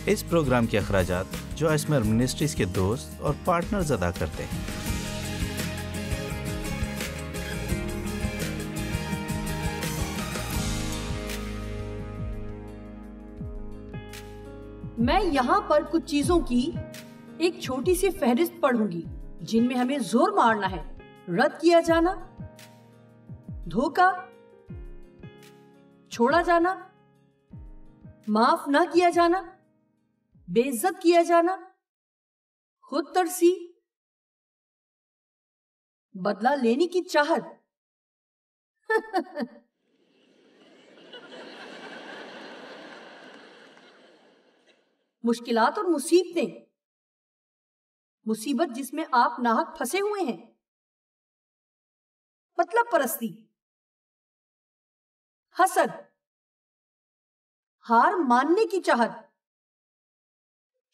اس programme کے اخراجات جو اسمر منسٹریز کے دوست اور پارٹنرز ادا کرتے ہیں۔ میں یہاں پر کچھ چیزوں کی ایک چھوٹی سی فہرست پڑھوں گی جن میں ہمیں زور مارنا ہے۔ رد کیا جانا، دھوکہ، چھوڑا جانا، معاف نہ کیا جانا، بے عزت کیا جانا، خود ترسی، بدلہ لینے کی چاہت، مشکلات اور مصیبتیں، مصیبت جس میں آپ ناحق پھنسے ہوئے ہیں، مطلب پرستی، حسد، ہار ماننے کی چاہت،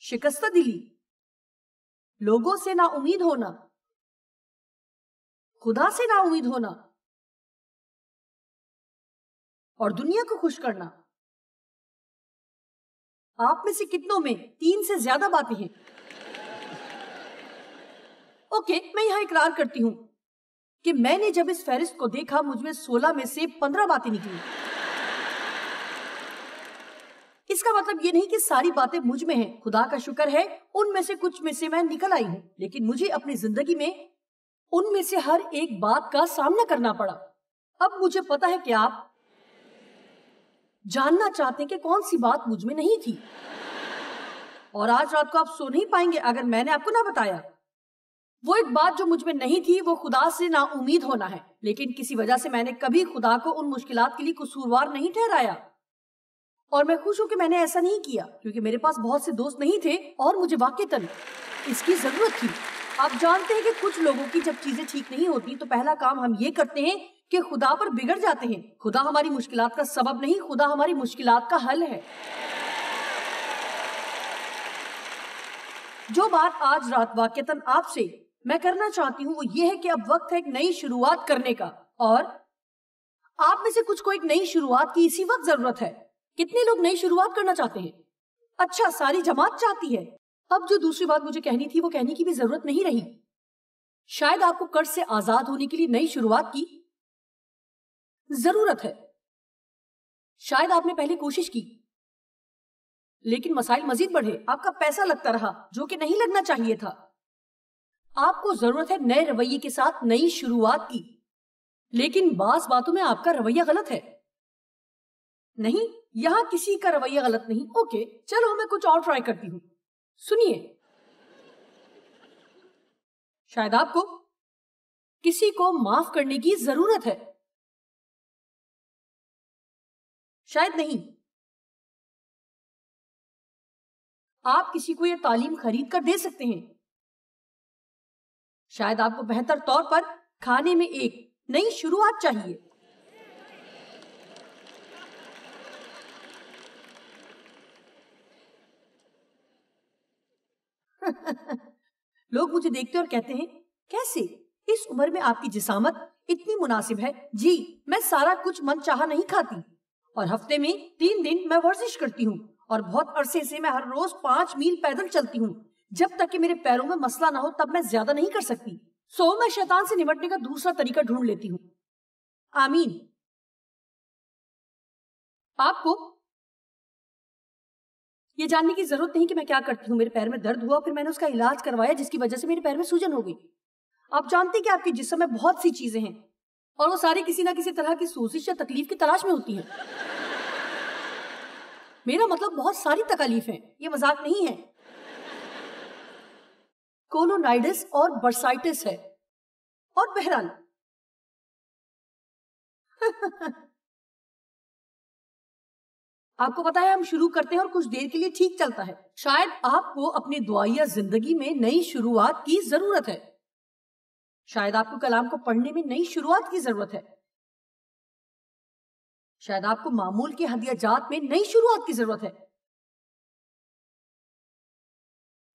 شکستہ دلی، لوگوں سے نا امید ہونا، خدا سے نا امید ہونا اور دنیا کو خوش کرنا۔ آپ میں سے کتنوں میں 3 سے زیادہ باتیں ہیں؟ اوکے، میں یہاں اقرار کرتی ہوں کہ میں نے جب اس فہرست کو دیکھا مجھ میں 16 میں سے 15 باتیں نکلی۔ اس کا مطلب یہ نہیں کہ ساری باتیں مجھ میں ہیں، خدا کا شکر ہے ان میں سے کچھ میں سے میں نکل آئی ہوں، لیکن مجھے اپنی زندگی میں ان میں سے ہر ایک بات کا سامنا کرنا پڑا۔ اب مجھے پتا ہے کہ آپ جاننا چاہتے ہیں کہ کون سی بات مجھ میں نہیں تھی، اور آج رات کو آپ سو نہیں پائیں گے اگر میں نے آپ کو نہ بتایا۔ وہ ایک بات جو مجھ میں نہیں تھی وہ خدا سے نا امید ہونا ہے، لیکن کسی وجہ سے میں نے کبھی خدا کو ان مشکلات کے لیے قصوروار نہیں ٹھہرایا، اور میں خوش ہوں کہ میں نے ایسا نہیں کیا، کیونکہ میرے پاس بہت سے دوست نہیں تھے اور مجھے واقعتاً اس کی ضرورت تھی۔ آپ جانتے ہیں کہ کچھ لوگوں کی جب چیزیں ٹھیک نہیں ہوتی تو پہلا کام ہم یہ کرتے ہیں کہ خدا پر بگڑ جاتے ہیں۔ خدا ہماری مشکلات کا سبب نہیں، خدا ہماری مشکلات کا حل ہے۔ جو بات آج رات واقعتاً آپ سے میں کرنا چاہتی ہوں وہ یہ ہے کہ اب وقت ہے ایک نئی شروعات کرنے کا، اور آپ میں سے کچھ کو ایک نئی شروعات کی اسی وقت ضرورت ہے۔ کتنے لوگ نئی شروعات کرنا چاہتے ہیں؟ اچھا، ساری جماعت چاہتی ہے۔ اب جو دوسری بات مجھے کہنی تھی وہ کہنے کی بھی ضرورت نہیں رہی۔ شاید آپ کو قرض سے آزاد ہونے کے لیے نئی شروعات کی ضرورت ہے۔ شاید آپ نے پہلے کوشش کی لیکن مسائل مزید بڑھے، آپ کا پیسہ لگتا رہا جو کہ نہیں لگنا چاہیے تھا۔ آپ کو ضرورت ہے نئے رویے کے ساتھ نئی شروعات کی، لیکن بعض باتوں میں آپ کا رویہ غلط ہے۔ نہیں، یہاں کسی کا رویہ غلط نہیں۔ اوکے، چلو میں کچھ اور ٹرائی کرتی ہوں۔ سنیے، شاید آپ کو کسی کو معاف کرنے کی ضرورت ہے، شاید نہیں۔ آپ کسی کو یہ تعلیم خرید کر دے سکتے ہیں۔ شاید آپ کو بہتر طور پر کھانے میں ایک نئی شروعات چاہیے۔ لوگ مجھے دیکھتے اور کہتے ہیں کیسے اس عمر میں آپ کی جسامت اتنی مناسب ہے۔ جی، میں سارا کچھ من چاہا نہیں کھاتی، اور ہفتے میں 3 دن میں ورزش کرتی ہوں، اور بہت عرصے سے میں ہر روز 5 میل پیدل چلتی ہوں۔ جب تک کہ میرے پیروں میں مسئلہ نہ ہو تب میں زیادہ نہیں کر سکتی، سو میں شیطان سے نمٹنے کا دوسرا طریقہ ڈھونڈ لیتی ہوں۔ آمین۔ آپ کو یہ جاننے کی ضرورت نہیں کہ میں کیا کرتی ہوں۔ میرے پیر میں درد ہوا، پھر میں نے اس کا علاج کروایا جس کی وجہ سے میرے پیر میں سوجن ہو گئی۔ آپ جانتے ہیں کہ آپ کے جسم میں بہت سی چیزیں ہیں اور وہ ساری کسی نہ کسی طرح کی سوزش یا تکلیف کی تلاش میں ہوتی ہیں۔ میرا مطلب بہت ساری تکالیف ہیں، یہ مذاق نہیں ہے۔ کولونائڈس اور برسائٹس ہے، اور بہرحال آپ کو پتا ہے ہم شروع کرتے ہیں اور کچھ دیر کے لیے ٹھیک چلتا ہے۔ شاید آپ کو اپنی دعائیہ زندگی میں نئی شروعات کی ضرورت ہے۔ شاید آپ کو کلام کو پڑھنے میں نئی شروعات کی ضرورت ہے۔ شاید آپ کو معمول کے ہدیہ جات میں نئی شروعات کی ضرورت ہے۔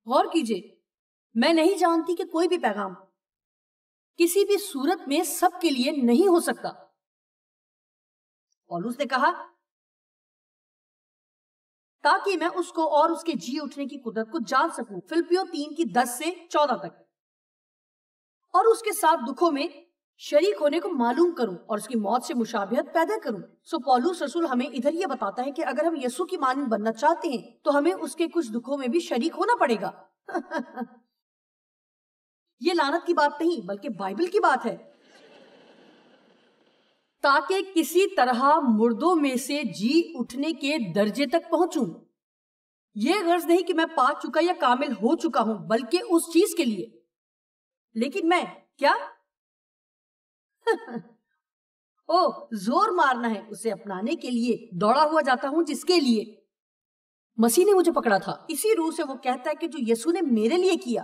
غور کیجئے، میں نہیں جانتی کہ کوئی بھی پیغام کسی بھی صورت میں سب کے لیے نہیں ہو سکتا۔ پولس نے کہا تاکہ میں اس کو اور اس کے جی اٹھنے کی قدرت کو جان سکوں. فلپیو 3:10 سے 14 تک. اور اس کے ساتھ دکھوں میں شریک ہونے کو معلوم کروں اور اس کی موت سے مشابہت پیدا کروں. سو پولس رسول ہمیں ادھر یہ بتاتا ہے کہ اگر ہم یسوع کی مانند بننا چاہتے ہیں تو ہمیں اس کے کچھ دکھوں میں بھی شریک ہونا پڑے گا. یہ لعنت کی بات نہیں بلکہ بائبل کی بات ہے. تاکہ کسی طرح مردوں میں سے جی اٹھنے کے درجے تک پہنچوں. یہ غرض نہیں کہ میں پا چکا یا کامل ہو چکا ہوں بلکہ اس چیز کے لیے. لیکن میں کیا زور مارنا ہے اسے اپنانے کے لیے دوڑا ہوا جاتا ہوں جس کے لیے مسیح نے مجھے پکڑا تھا. اسی روح سے وہ کہتا ہے کہ جو یسوع نے میرے لیے کیا.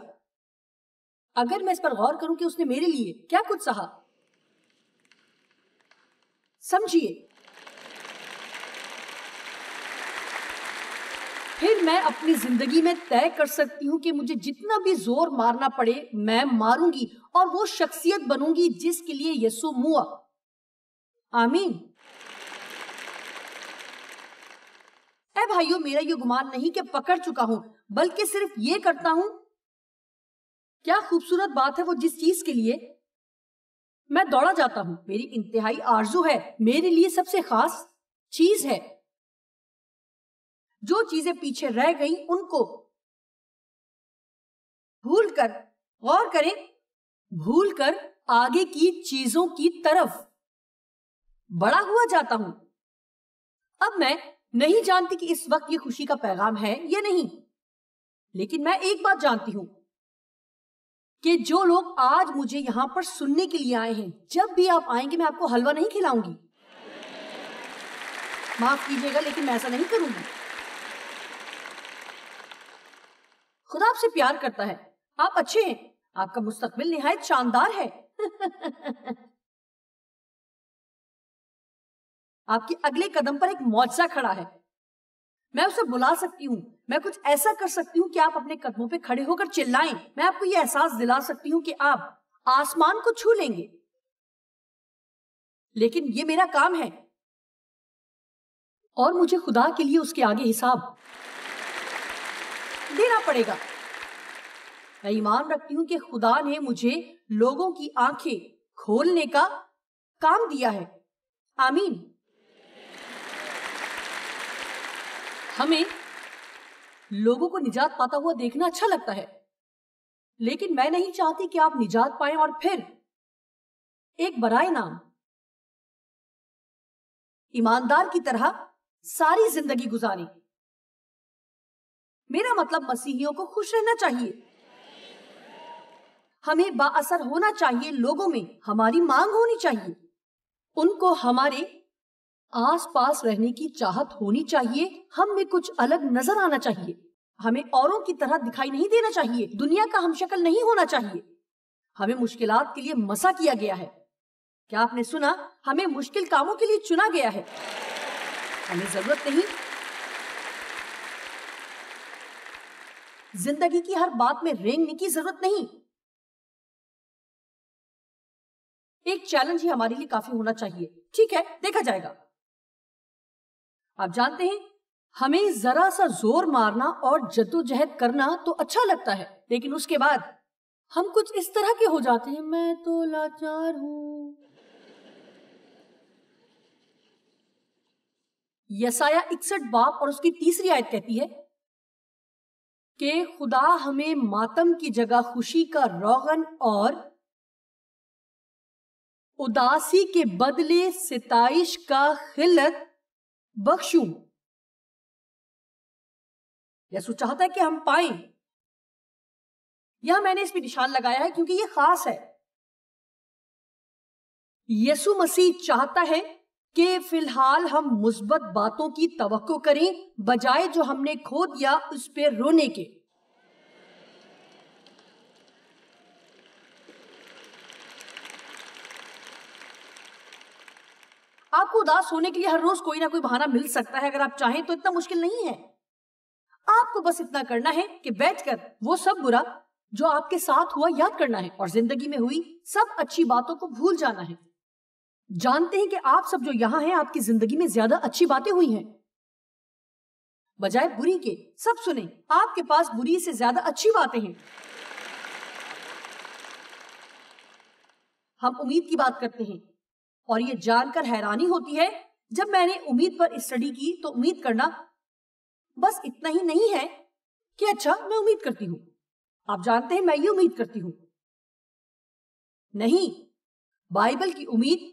اگر میں اس پر غور کروں کہ اس نے میرے لیے کیا کچھ سہا, سمجھیے, پھر میں اپنی زندگی میں طے کر سکتی ہوں کہ مجھے جتنا بھی زور مارنا پڑے میں ماروں گی اور وہ شخصیت بنوں گی جس کے لیے یسوع ہوا. آمین. اے بھائیو, میرا یہ گمان نہیں کہ پکڑ چکا ہوں بلکہ صرف یہ کرتا ہوں. کیا خوبصورت بات ہے وہ جس چیز کے لیے میں دوڑا جاتا ہوں. میری انتہائی آرزو ہے, میرے لیے سب سے خاص چیز ہے. جو چیزیں پیچھے رہ گئیں ان کو بھول کر, غور کریں, بھول کر آگے کی چیزوں کی طرف بڑا ہوا جاتا ہوں. اب میں نہیں جانتی کہ اس وقت یہ خوشی کا پیغام ہے یا نہیں, لیکن میں ایک بات جانتی ہوں کہ جو لوگ آج مجھے یہاں پر سننے کے لیے آئے ہیں, جب بھی آپ آئیں گے میں آپ کو حلوہ نہیں کھلاؤں گی. معاف کیجیے گا لیکن میں ایسا نہیں کروں گی. خدا آپ سے پیار کرتا ہے, آپ اچھے ہیں, آپ کا مستقبل نہایت شاندار ہے. آپ کے اگلے قدم پر ایک معجزہ کھڑا ہے. میں اسے بلا سکتی ہوں, میں کچھ ایسا کر سکتی ہوں کہ آپ اپنے قدموں پہ کھڑے ہو کر چلائیں. میں آپ کو یہ احساس دلا سکتی ہوں کہ آپ آسمان کو چھو لیں گے. لیکن یہ میرا کام ہے اور مجھے خدا کے لیے اس کے آگے حساب دینا پڑے گا. میں ایمان رکھتی ہوں کہ خدا نے مجھے لوگوں کی آنکھیں کھولنے کا کام دیا ہے. آمین. ہمیں لوگوں کو نجات پاتا ہوا دیکھنا اچھا لگتا ہے, لیکن میں نہیں چاہتی کہ آپ نجات پائیں اور پھر ایک برائے نام ایماندار کی طرح ساری زندگی گزاریں. میرا مطلب مسیحیوں کو خوش رہنا چاہیے, ہمیں با اثر ہونا چاہیے, لوگوں میں ہماری مانگ ہونی چاہیے, ان کو ہمارے آس پاس رہنے کی چاہت ہونی چاہیے, ہم میں کچھ الگ نظر آنا چاہیے, ہمیں اوروں کی طرح دکھائی نہیں دینا چاہیے, دنیا کا ہم شکل نہیں ہونا چاہیے. ہمیں مشکلات کے لیے مسا کیا گیا ہے. کیا آپ نے سنا؟ ہمیں مشکل کاموں کے لیے چنا گیا ہے. ہمیں ضرورت نہیں زندگی کی ہر بات میں رینگنے کی ضرورت نہیں. ایک چیلنج ہی ہمارے لیے کافی ہونا چاہیے. ٹھیک ہے, دیکھا جائے گا. آپ جانتے ہیں ہمیں ذرا سا زور مارنا اور جدوجہد کرنا تو اچھا لگتا ہے, لیکن اس کے بعد ہم کچھ اس طرح کے ہو جاتے ہیں, میں تو لاچار ہوں. یسایہ 61 باب اور اس کی 3 آیت کہتی ہے کہ خدا ہمیں ماتم کی جگہ خوشی کا روغن اور اداسی کے بدلے ستائش کا خلت بخشوں. یسوع چاہتا ہے کہ ہم پائیں. یہاں میں نے اس پہ نشان لگایا ہے کیونکہ یہ خاص ہے. یسوع مسیح چاہتا ہے کہ فی الحال ہم مثبت باتوں کی توقع کریں بجائے جو ہم نے کھو دیا اس پہ رونے کے. آپ کو اداس ہونے کے لیے ہر روز کوئی نہ کوئی بہانہ مل سکتا ہے. اگر آپ چاہیں تو اتنا مشکل نہیں ہے. آپ کو بس اتنا کرنا ہے کہ بیٹھ کر وہ سب برا جو آپ کے ساتھ ہوا یاد کرنا ہے اور زندگی میں ہوئی سب اچھی باتوں کو بھول جانا ہے. جانتے ہیں کہ آپ سب جو یہاں ہیں آپ کی زندگی میں زیادہ اچھی باتیں ہوئی ہیں. بجائے بری کے. سب سنیں, آپ کے پاس بری سے زیادہ اچھی باتیں ہیں. ہم امید کی بات کرتے ہیں اور یہ جان کر حیرانی ہوتی ہے جب میں نے امید پر اسٹڈی کی تو امید کرنا بس اتنا ہی نہیں ہے کہ اچھا میں امید کرتی ہوں. آپ جانتے ہیں میں یہ امید کرتی ہوں. نہیں, بائبل کی امید.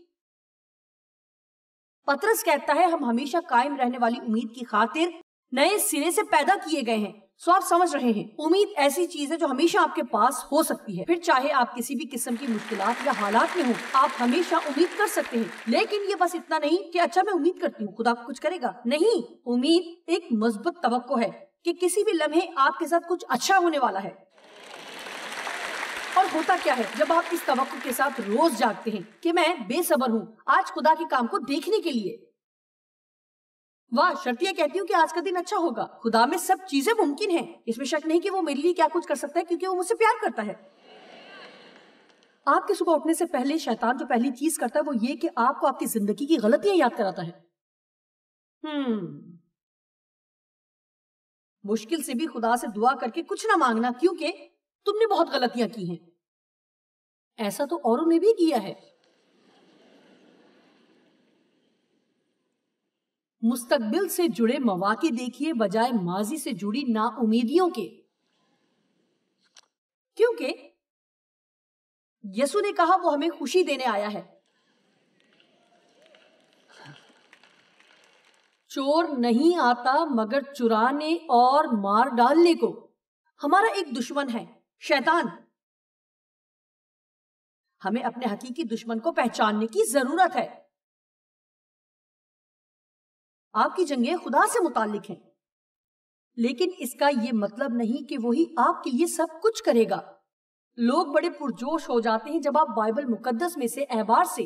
پترس کہتا ہے ہم ہمیشہ قائم رہنے والی امید کی خاطر نئے سرے سے پیدا کیے گئے ہیں. سو آپ سمجھ رہے ہیں, امید ایسی چیز ہے جو ہمیشہ آپ کے پاس ہو سکتی ہے. پھر چاہے آپ کسی بھی قسم کی مشکلات یا حالات میں ہوں, آپ ہمیشہ امید کر سکتے ہیں. لیکن یہ بس اتنا نہیں کہ اچھا میں امید کرتی ہوں خدا کچھ کرے گا. نہیں, امید ایک مثبت توقع ہے کہ کسی بھی لمحے آپ کے ساتھ کچھ اچھا ہونے والا ہے. اور ہوتا کیا ہے جب آپ اس توقع کے ساتھ روز جاگتے ہیں کہ میں بے صبر ہوں آج خدا کے کام کو دیکھنے کے لیے. واہ, شرطیاں کہتی ہوں کہ آج کا دن اچھا ہوگا. خدا میں سب چیزیں ممکن ہیں, اس میں شک نہیں کہ وہ میرے لیے کیا کچھ کر سکتا ہے کیونکہ وہ مجھ سے پیار کرتا ہے. آپ کے صبح اٹھنے سے پہلے شیطان جو پہلی چیز کرتا ہے وہ یہ کہ آپ کو آپ کی زندگی کی غلطیاں یاد کراتا ہے. مشکل سے بھی خدا سے دعا کر کے کچھ نہ مانگنا کیونکہ تم نے بہت غلطیاں کی ہیں. ایسا تو اوروں نے بھی کیا ہے. مستقبل سے جڑے مواقع دیکھیے بجائے ماضی سے جڑی نا امیدیوں کے. کیونکہ یسوع نے کہا وہ ہمیں خوشی دینے آیا ہے. چور نہیں آتا مگر چرانے اور مار ڈالنے کو. ہمارا ایک دشمن ہے, شیطان. ہمیں اپنے حقیقی دشمن کو پہچاننے کی ضرورت ہے. آپ کی جنگیں خدا سے متعلق ہیں, لیکن اس کا یہ مطلب نہیں کہ وہی آپ کے لیے سب کچھ کرے گا. لوگ بڑے پرجوش ہو جاتے ہیں جب آپ بائبل مقدس میں سے احبار سے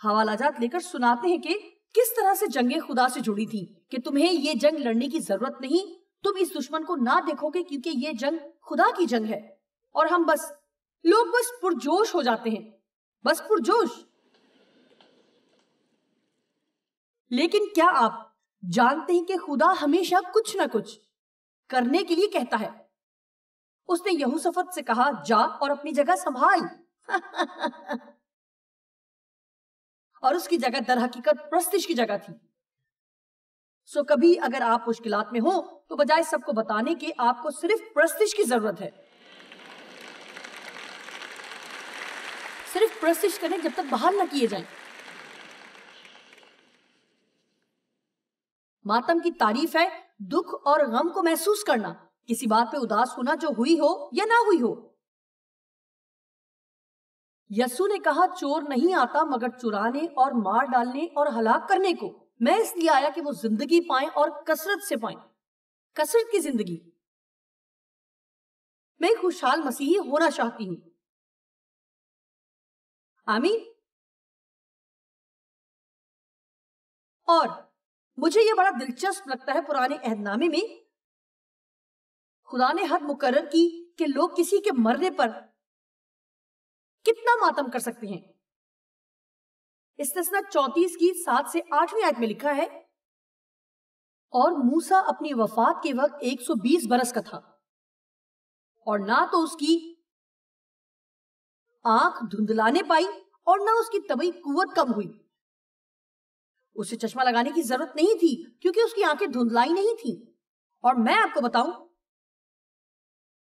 حوالہ جات لے کر سناتے ہیں کہ کس طرح سے جنگیں خدا سے جڑی تھی, کہ تمہیں یہ جنگ لڑنے کی ضرورت نہیں, تم اس دشمن کو نہ دیکھو گے کیونکہ یہ جنگ خدا کی جنگ ہے. اور ہم لوگ بس پرجوش ہو جاتے ہیں, بس پرجوش. لیکن کیا آپ جانتے ہیں کہ خدا ہمیشہ کچھ نہ کچھ کرنے کے لیے کہتا ہے. اس نے یہوشافط سے کہا جا اور اپنی جگہ سنبھال. اور اس کی جگہ در حقیقت پرستش کی جگہ تھی. سو کبھی اگر آپ مشکلات میں ہوں تو بجائے سب کو بتانے کے آپ کو صرف پرستش کی ضرورت ہے. صرف پرستش کریں جب تک بحال نہ کیے جائیں. ماتم کی تعریف ہے دکھ اور غم کو محسوس کرنا, کسی بات پہ اداس ہونا جو ہوئی ہو یا نہ ہوئی ہو. یسوع نے کہا چور نہیں آتا مگر چرانے اور مار ڈالنے اور ہلاک کرنے کو. میں اس لیے آیا کہ وہ زندگی پائیں اور کثرت سے پائیں, کثرت کی زندگی. میں خوشحال مسیحی ہونا چاہتی ہوں. آمین. اور مجھے یہ بڑا دلچسپ لگتا ہے پرانے عہد نامے میں خدا نے حد مقرر کی کہ لوگ کسی کے مرنے پر کتنا ماتم کر سکتے ہیں. استثنا 34 کی 7 سے 8ویں آیت میں لکھا ہے اور موسیٰ اپنی وفات کے وقت 120 برس کا تھا اور نہ تو اس کی آنکھ دھندلانے پائی اور نہ اس کی طبعی قوت کم ہوئی. اسے چشمہ لگانے کی ضرورت نہیں تھی کیونکہ اس کی آنکھیں دھندلائی نہیں تھیں. اور میں آپ کو بتاؤں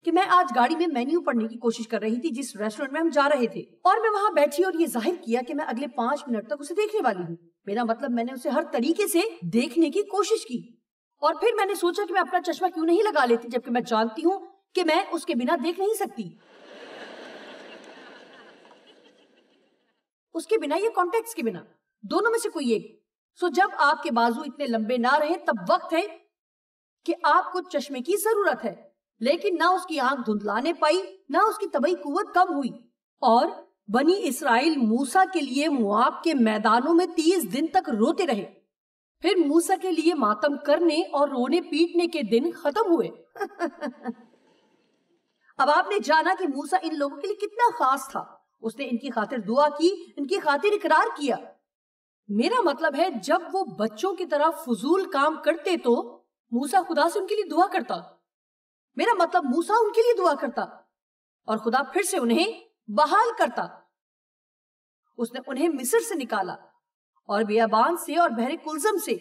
کہ میں آج گاڑی میں مینیو پڑھنے کی کوشش کر رہی تھی جس ریسٹورنٹ میں ہم جا رہے تھے, اور میں وہاں بیٹھی اور یہ ظاہر کیا کہ میں اگلے 5 منٹ تک اسے دیکھنے والی ہوں. میرا مطلب میں نے اسے ہر طریقے سے دیکھنے کی کوشش کی, اور پھر میں نے سوچا کہ میں اپنا چشمہ کیوں نہیں لگا لیتی جبکہ میں جانتی ہوں کہ میں اس کے بنا دیکھ نہیں سکتی. اس کے بنا یا کانٹیکٹس کے بنا, دونوں میں سے کوئی ایک. سو جب آپ کے بازو اتنے لمبے نہ رہے تب وقت ہے کہ آپ کو چشمے کی ضرورت ہے. لیکن نہ اس کی آنکھ دھندلانے پائی نہ اس کی طبعی قوت کم ہوئی. اور بنی اسرائیل موسیٰ کے لیے مواب کے میدانوں میں 30 دن تک روتے رہے. پھر موسیٰ کے لیے ماتم کرنے اور رونے پیٹنے کے دن ختم ہوئے. اب آپ نے جانا کہ موسیٰ ان لوگوں کے لیے کتنا خاص تھا. اس نے ان کی خاطر دعا کی, ان کی خاطر اقرار کیا. میرا مطلب ہے جب وہ بچوں کی طرح فضول کام کرتے تو موسیٰ خدا سے ان کے لیے دعا کرتا. میرا مطلب موسیٰ ان کے لیے دعا کرتا اور خدا پھر سے انہیں بحال کرتا. اس نے انہیں مصر سے نکالا اور بیابان سے اور بحر کلزم سے.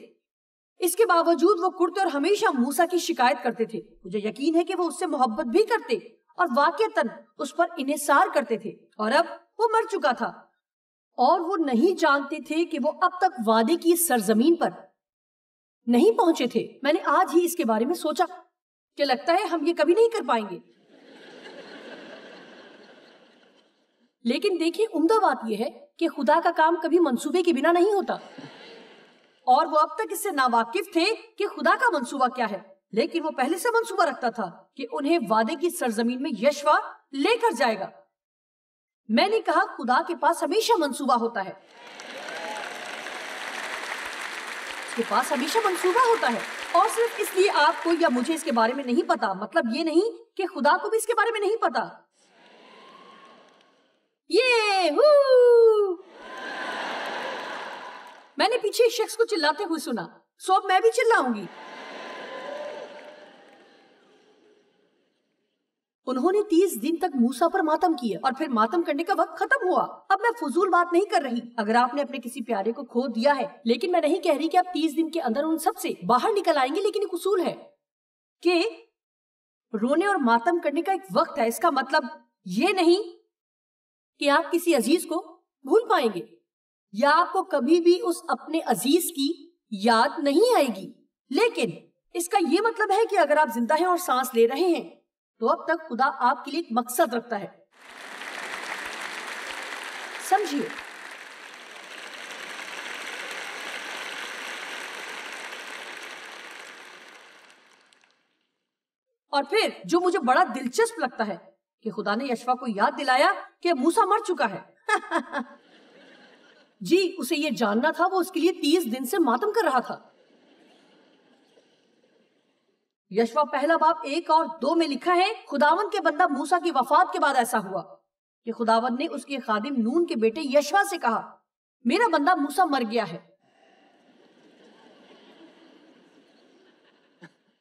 اس کے باوجود وہ کرتے اور ہمیشہ موسیٰ کی شکایت کرتے تھے. مجھے یقین ہے کہ وہ اس سے محبت بھی کرتے اور واقعتاً اس پر انحصار کرتے تھے. اور اب وہ مر چکا تھا اور وہ نہیں جانتے تھے کہ وہ اب تک وعدے کی سرزمین پر نہیں پہنچے تھے. میں نے آج ہی اس کے بارے میں سوچا کہ لگتا ہے ہم یہ کبھی نہیں کر پائیں گے. لیکن دیکھیں عمدہ بات یہ ہے کہ خدا کا کام کبھی منصوبے کے بنا نہیں ہوتا. اور وہ اب تک اس سے ناواقف تھے کہ خدا کا منصوبہ کیا ہے. لیکن وہ پہلے سے منصوبہ رکھتا تھا کہ انہیں وعدے کی سرزمین میں یشوع لے کر جائے گا. میں نے کہا خدا کے پاس ہمیشہ منصوبہ ہوتا ہے. اس کے پاس ہمیشہ منصوبہ ہوتا ہے. اور صرف اس لیے آپ کو یا مجھے اس کے بارے میں نہیں پتا مطلب یہ نہیں کہ خدا کو بھی اس کے بارے میں نہیں پتا. میں نے پیچھے ایک شخص کو چلاتے ہوئے سنا, سو اب میں بھی چلاؤں گی. انہوں نے 30 دن تک موسیٰ پر ماتم کیا اور پھر ماتم کرنے کا وقت ختم ہوا. اب میں فضول بات نہیں کر رہی اگر آپ نے اپنے کسی پیارے کو کھو دیا ہے, لیکن میں نہیں کہہ رہی کہ آپ 30 دن کے اندر ان سب سے باہر نکل آئیں گے. لیکن ایک اصول ہے کہ رونے اور ماتم کرنے کا ایک وقت ہے. اس کا مطلب یہ نہیں کہ آپ کسی عزیز کو بھول پائیں گے یا آپ کو کبھی بھی اس اپنے عزیز کی یاد نہیں آئے گی. لیکن اس کا یہ مطلب ہے کہ اگر آپ زندہ ہیں اور سانس لے رہے ہیں تو اب تک خدا آپ کے لیے ایک مقصد رکھتا ہے. سمجھیے, اور پھر جو مجھے بڑا دلچسپ لگتا ہے کہ خدا نے یشوع کو یاد دلایا کہ موسیٰ مر چکا ہے. جی اسے یہ جاننا تھا, وہ اس کے لیے 30 دن سے ماتم کر رہا تھا. یشوع پہلا باب 1 اور 2 میں لکھا ہے, خداوند کے بندہ موسیٰ کی وفات کے بعد ایسا ہوا کہ خداوند نے اس کے خادم نون کے بیٹے یشوع سے کہا, میرا بندہ موسیٰ مر گیا ہے.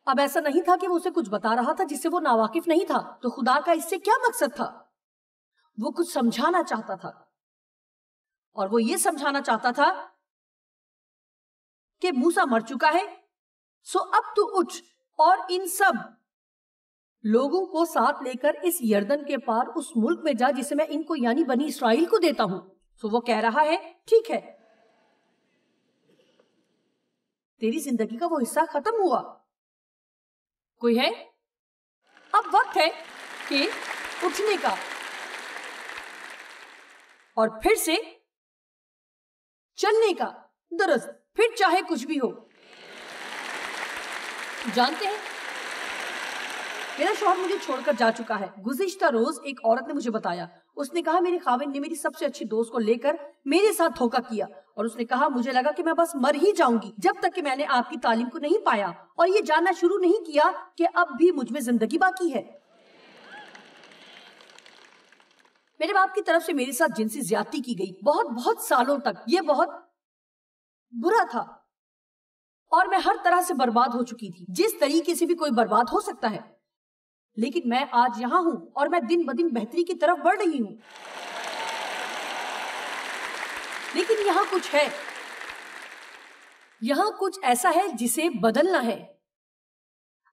اب ایسا نہیں تھا کہ وہ اسے کچھ بتا رہا تھا جس سے وہ ناواقف نہیں تھا. تو خدا کا اس سے کیا مقصد تھا؟ وہ کچھ سمجھانا چاہتا تھا, اور وہ یہ سمجھانا چاہتا تھا کہ موسیٰ مر چکا ہے, سو اب تو اٹھ اور ان سب لوگوں کو ساتھ لے کر اس یردن کے پار اس ملک میں جا جسے میں ان کو یعنی بنی اسرائیل کو دیتا ہوں. سو وہ کہہ رہا ہے, ٹھیک ہے, تیری زندگی کا وہ حصہ ختم ہوا. کوئی ہے؟ اب وقت ہے کہ اٹھنے کا اور پھر سے چلنے کا. درست, پھر چاہے کچھ بھی ہو. جانتے ہیں میرا شوہر مجھے چھوڑ کر جا چکا ہے. گزشتہ روز ایک عورت نے مجھے بتایا, اس نے کہا میرے خاوند نے میری سب سے اچھی دوست کو لے کر میرے ساتھ دھوکہ کیا, اور اس نے کہا مجھے لگا کہ میں بس مر ہی جاؤں گی جب تک کہ میں نے آپ کی تعلیم کو نہیں پایا اور یہ جاننا شروع نہیں کیا کہ اب بھی مجھ میں زندگی باقی ہے. میرے باپ کی طرف سے میرے ساتھ جنسی زیادتی کی گئی بہت سالوں تک. یہ بہت برا تھا اور میں ہر طرح سے برباد ہو چکی تھی, جس طریقے سے بھی کوئی برباد ہو سکتا ہے. لیکن میں آج یہاں ہوں اور میں دن بدن بہتری کی طرف بڑھ رہی ہوں. لیکن یہاں کچھ ہے, یہاں کچھ ایسا ہے جسے بدلنا ہے.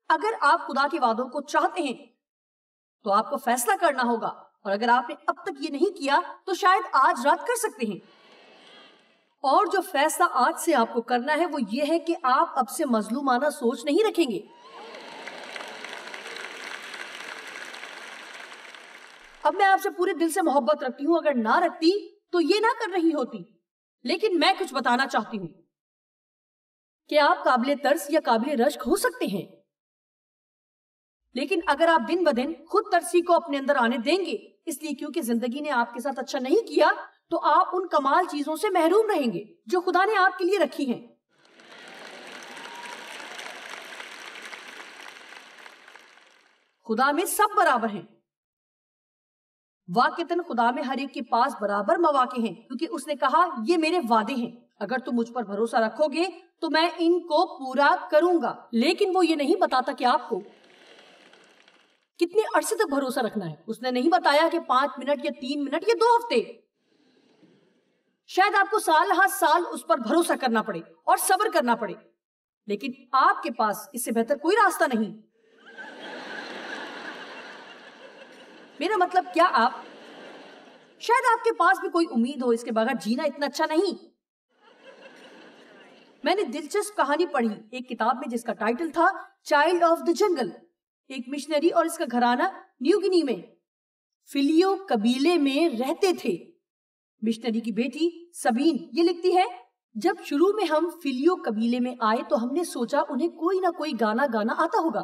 اگر آپ خدا کے وعدوں کو چاہتے ہیں تو آپ کو فیصلہ کرنا ہوگا, اور اگر آپ نے اب تک یہ نہیں کیا تو شاید آج رات کر سکتے ہیں. اور جو فیصلہ آج سے آپ کو کرنا ہے وہ یہ ہے کہ آپ اب سے مظلومانہ سوچ نہیں رکھیں گے. اب میں آپ سے پورے دل سے محبت رکھتی ہوں, اگر نہ رکھتی تو یہ نہ کر رہی ہوتی. لیکن میں کچھ بتانا چاہتی ہوں کہ آپ قابل ترس یا قابل رشک ہو سکتے ہیں, لیکن اگر آپ دن بدن خود ترسی کو اپنے اندر آنے دیں گے, اس لیے کیونکہ زندگی نے آپ کے ساتھ اچھا نہیں کیا, تو آپ ان کمال چیزوں سے محروم رہیں گے جو خدا نے آپ کے لیے رکھی ہیں. خدا میں سب برابر ہیں. واقعتاً خدا میں ہر ایک کے پاس برابر مواقع ہیں, کیونکہ اس نے کہا یہ میرے وعدے ہیں. اگر تم مجھ پر بھروسہ رکھو گے تو میں ان کو پورا کروں گا. لیکن وہ یہ نہیں بتاتا کہ آپ کو کتنے عرصے تک بھروسہ رکھنا ہے. اس نے نہیں بتایا کہ 5 منٹ یا 3 منٹ یا 2 ہفتے. شاید آپ کو سال ہر سال اس پر بھروسہ کرنا پڑے اور صبر کرنا پڑے، لیکن آپ کے پاس اس سے بہتر کوئی راستہ نہیں. میرا مطلب کیا شاید آپ کے پاس بھی کوئی امید ہو، اس کے بغیر جینا اتنا اچھا نہیں. میں نے دلچسپ کہانی پڑھی ایک کتاب میں جس کا ٹائٹل تھا چائلڈ آف دا جنگل. ایک مشنری اور اس کا گھرانہ نیو گنی میں فلیو قبیلے میں رہتے تھے. مشنری کی بیٹی سبین یہ لکھتی ہے، جب شروع میں ہم فلیو قبیلے میں آئے تو ہم نے سوچا انہیں کوئی نہ کوئی گانا گانا آتا ہوگا،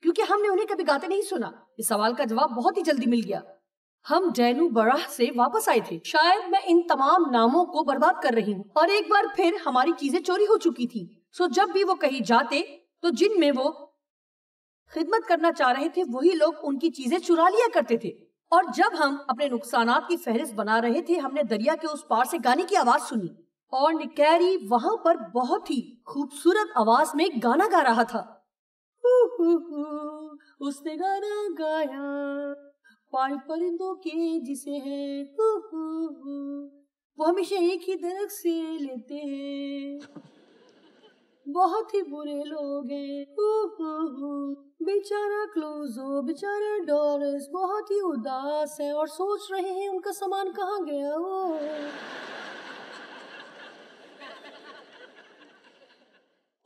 کیونکہ ہم نے انہیں کبھی گاتے نہیں سنا. اس سوال کا جواب بہت ہی جلدی مل گیا. ہم ڈینو براہ سے واپس آئے تھے. شاید میں ان تمام ناموں کو برباد کر رہی ہوں، اور ایک بار پھر ہماری چیزیں چوری ہو چکی تھی. سو جب بھی وہ کہیں جاتے تو جن میں وہ خدمت کرنا چاہ رہے تھے وہی لوگ ان کی چیزیں چرا لیا کرتے تھے. اور جب ہم اپنے نقصانات کی فہرست بنا رہے تھے ہم نے دریا کے اس پار سے گانے کی آواز سنی، اور نکیری وہاں پر بہت ہی خوبصورت آواز میں گانا گا رہا تھا. اس نے گانا گایا پائے پرندوں کے جسے ہے، وہ ہمیشہ ایک ہی درخت سے لیتے ہیں، بہت ہی برے لوگ ہیں، بیچارہ کلوزو، بیچارہ ڈورس بہت ہی اداس ہے اور سوچ رہے ہیں ان کا سامان کہاں گیا.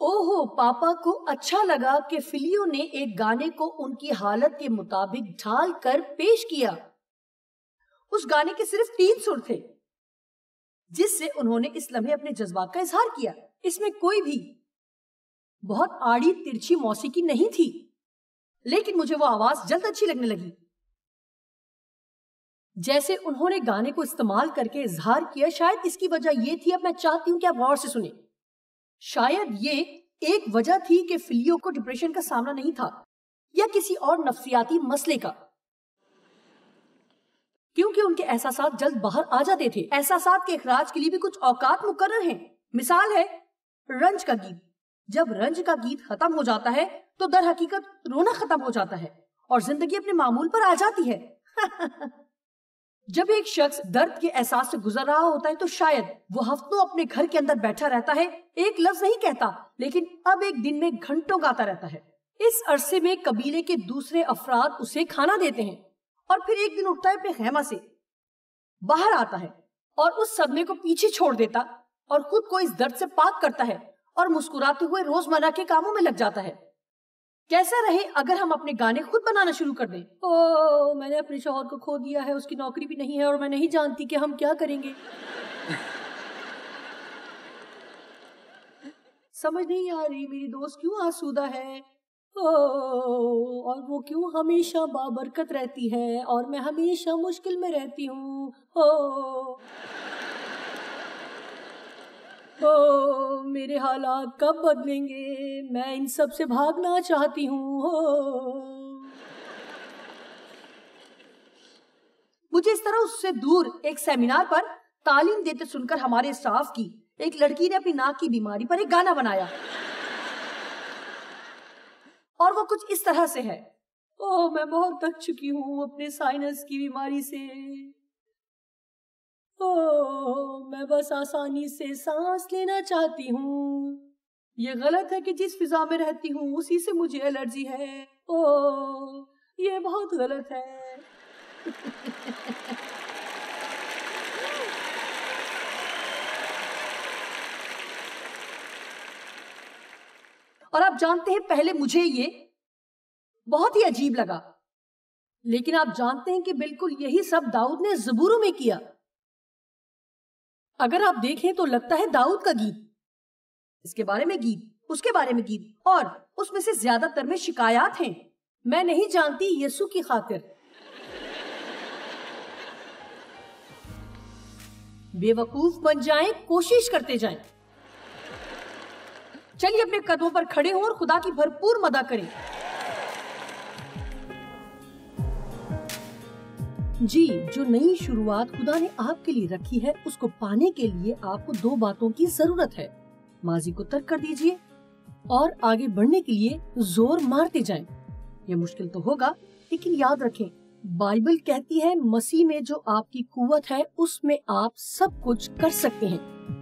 اوہو، پاپا کو اچھا لگا کہ فلیو نے ایک گانے کو ان کی حالت کے مطابق ڈھال کر پیش کیا. اس گانے کے صرف 3 سر تھے جس سے انہوں نے اس لمحے اپنے جذبات کا اظہار کیا. اس میں کوئی بھی بہت آڑی ترچھی موسیقی نہیں تھی، لیکن مجھے وہ آواز جلد اچھی لگنے لگی. جیسے انہوں نے گانے کو استعمال کر کے اظہار کیا، شاید اس کی وجہ یہ تھی، اب میں چاہتی ہوں کہ آپ غور سے سنیں، شاید یہ ایک وجہ تھی کہ فلیو کو ڈپریشن کا سامنا نہیں تھا یا کسی اور نفسیاتی مسئلے کا، کیونکہ ان کے احساسات جلد باہر آ جاتے تھے. احساسات کے اخراج کے لیے بھی کچھ اوقات مقرر ہیں. مثال ہے رنج کا گیت. جب رنج کا گیت ختم ہو جاتا ہے تو در حقیقت رونا ختم ہو جاتا ہے اور زندگی اپنے معمول پر آ جاتی ہے. جب ایک شخص درد کے احساس سے گزر رہا ہوتا ہے تو شاید وہ ہفتوں اپنے گھر کے اندر بیٹھا رہتا ہے، ایک لفظ نہیں کہتا، لیکن اب ایک دن میں گھنٹوں گاتا رہتا ہے. اس عرصے میں قبیلے کے دوسرے افراد اسے کھانا دیتے ہیں اور پھر ایک دن اٹھتا ہے اپنے خیمہ سے باہر آتا ہے اور اس صدمے کو پیچھے چھوڑ دیتا اور خود کو اس درد سے پاک کرتا ہے اور مسکراتے ہوئے روزمرہ کے کاموں میں لگ جاتا ہے. کیسا رہے اگر ہم اپنے گانے خود بنانا شروع کر دیں؟ میں نے اپنے شوہر کو کھو دیا ہے، اس کی نوکری بھی نہیں ہے اور میں نہیں جانتی کہ ہم کیا کریں گے. سمجھ نہیں آ رہی میری دوست کیوں آسودہ ہے، اور وہ کیوں ہمیشہ بابرکت رہتی ہے اور میں ہمیشہ مشکل میں رہتی ہوں. میرے حالات کب بدلیں گے؟ میں ان سب سے بھاگنا چاہتی ہوں. مجھے اس طرح اس سے دور ایک سیمینار پر تعلیم دیتے سن کر ہمارے اسٹاف کی ایک لڑکی نے اپنی ناک کی بیماری پر ایک گانا بنایا اور وہ کچھ اس طرح سے ہے، میں بہت تھک چکی ہوں اپنے سائنس کی بیماری سے، میں بس آسانی سے سانس لینا چاہتی ہوں. یہ غلط ہے کہ جس فضا میں رہتی ہوں اسی سے مجھے الرجی ہے. یہ بہت غلط ہے. اور آپ جانتے ہیں پہلے مجھے یہ بہت ہی عجیب لگا، لیکن آپ جانتے ہیں کہ بالکل یہی سب داؤد نے زبوروں میں کیا. اگر آپ دیکھیں تو لگتا ہے داؤد کا گیت، اس کے بارے میں گیت، اس کے بارے میں گیت، اور اس میں سے زیادہ تر میں شکایات ہیں. میں نہیں جانتی یسوع کی خاطر. بے وقوف بن جائیں، کوشش کرتے جائیں. چلیے اپنے قدموں پر کھڑے ہوں اور خدا کی بھرپور مدح کریں. جی، جو نئی شروعات خدا نے آپ کے لیے رکھی ہے اس کو پانے کے لیے آپ کو 2 باتوں کی ضرورت ہے۔ ماضی کو ترک کر دیجئے اور آگے بڑھنے کے لیے زور مارتے جائیں۔ یہ مشکل تو ہوگا، لیکن یاد رکھیں بائبل کہتی ہے مسیح میں جو آپ کی قوت ہے اس میں آپ سب کچھ کر سکتے ہیں۔